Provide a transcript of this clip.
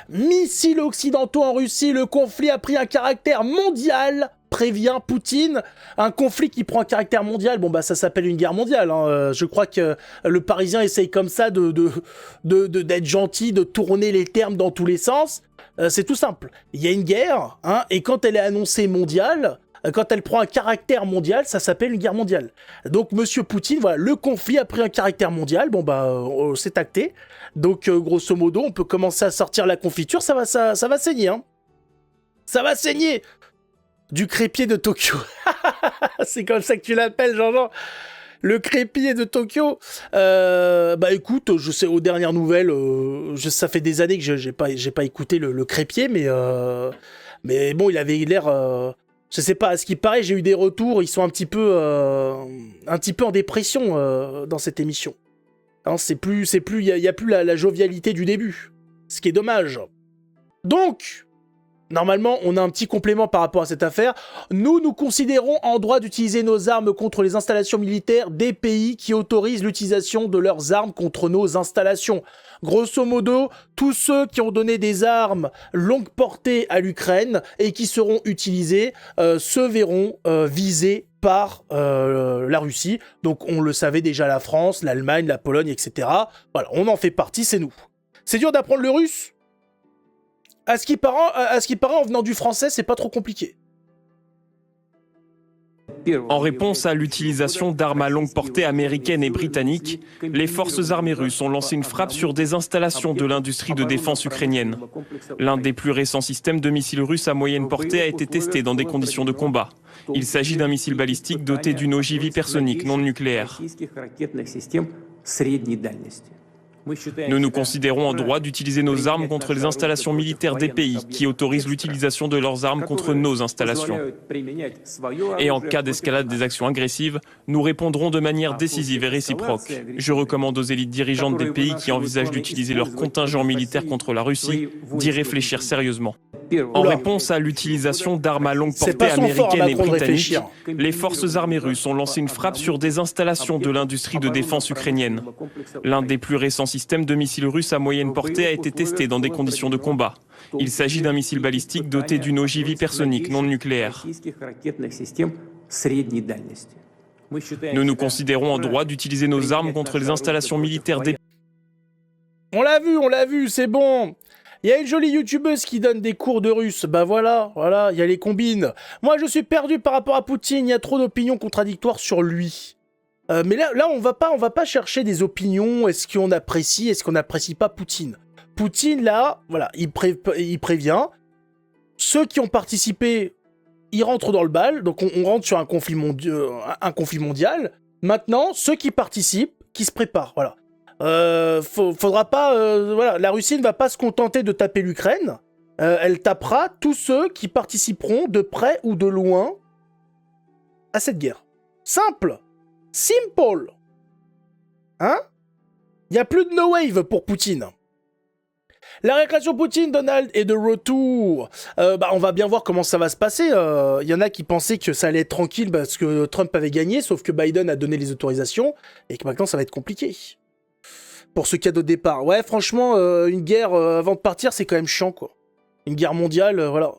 Missiles occidentaux en Russie, le conflit a pris un caractère mondial, prévient Poutine. Un conflit qui prend un caractère mondial, bon bah ça s'appelle une guerre mondiale. Hein. Je crois que le Parisien essaye comme ça d'être gentil, de tourner les termes dans tous les sens. C'est tout simple. Il y a une guerre, hein, et quand elle est annoncée mondiale, quand elle prend un caractère mondial, ça s'appelle une guerre mondiale. Donc Monsieur Poutine, voilà, le conflit a pris un caractère mondial, bon bah c'est acté. Donc grosso modo, on peut commencer à sortir la confiture, ça va saigner, hein. Ça va saigner. Du crépier de Tokyo. C'est comme ça que tu l'appelles, Jean-Jean. Le crépier de Tokyo. Bah écoute, je sais, aux dernières nouvelles, ça fait des années que j'ai pas écouté le crépier, mais bon, il avait l'air... je sais pas, à ce qui paraît, j'ai eu des retours, ils sont un petit peu en dépression dans cette émission. Hein, il y a plus la jovialité du début. Ce qui est dommage. Donc... Normalement, on a un petit complément par rapport à cette affaire. Nous considérons en droit d'utiliser nos armes contre les installations militaires des pays qui autorisent l'utilisation de leurs armes contre nos installations. Grosso modo, tous ceux qui ont donné des armes longue portée à l'Ukraine et qui seront utilisées se verront visés par la Russie. Donc on le savait déjà, la France, l'Allemagne, la Pologne, etc. Voilà, on en fait partie, c'est nous. C'est dur d'apprendre le russe ? À ce qui paraît, en venant du français, c'est pas trop compliqué. En réponse à l'utilisation d'armes à longue portée américaines et britanniques, les forces armées russes ont lancé une frappe sur des installations de l'industrie de défense ukrainienne. L'un des plus récents systèmes de missiles russes à moyenne portée a été testé dans des conditions de combat. Il s'agit d'un missile balistique doté d'une ogive hypersonique non nucléaire. Nous considérons en droit d'utiliser nos armes contre les installations militaires des pays qui autorisent l'utilisation de leurs armes contre nos installations. Et en cas d'escalade des actions agressives, nous répondrons de manière décisive et réciproque. Je recommande aux élites dirigeantes des pays qui envisagent d'utiliser leur contingent militaire contre la Russie d'y réfléchir sérieusement. En réponse à l'utilisation d'armes à longue portée américaines et britanniques, les forces armées russes ont lancé une frappe sur des installations de l'industrie de défense ukrainienne. L'un des plus récents systèmes de missiles russes à moyenne portée a été testé dans des conditions de combat. Il s'agit d'un missile balistique doté d'une ogive hypersonique non nucléaire. Nous considérons en droit d'utiliser nos armes contre les installations militaires des... On l'a vu, c'est bon. Il y a une jolie youtubeuse qui donne des cours de russe. Bah voilà, il y a les combines. Moi, je suis perdu par rapport à Poutine. Il y a trop d'opinions contradictoires sur lui. Mais là, on va pas chercher des opinions. Est-ce qu'on apprécie, est-ce qu'on n'apprécie pas Poutine? Poutine, là, voilà, il prévient. Ceux qui ont participé, ils rentrent dans le bal. Donc, on rentre sur un conflit mondial. Maintenant, ceux qui participent, qui se préparent, voilà. Faudra pas, voilà, la Russie ne va pas se contenter de taper l'Ukraine. Elle tapera tous ceux qui participeront de près ou de loin à cette guerre. Simple. Simple. Hein? Il n'y a plus de no wave pour Poutine. La récréation Poutine, Donald, est de retour. On va bien voir comment ça va se passer. Il y en a qui pensaient que ça allait être tranquille parce que Trump avait gagné, sauf que Biden a donné les autorisations et que maintenant ça va être compliqué. Pour ce cadeau de départ. Ouais, franchement, une guerre avant de partir, c'est quand même chiant, quoi. Une guerre mondiale, voilà.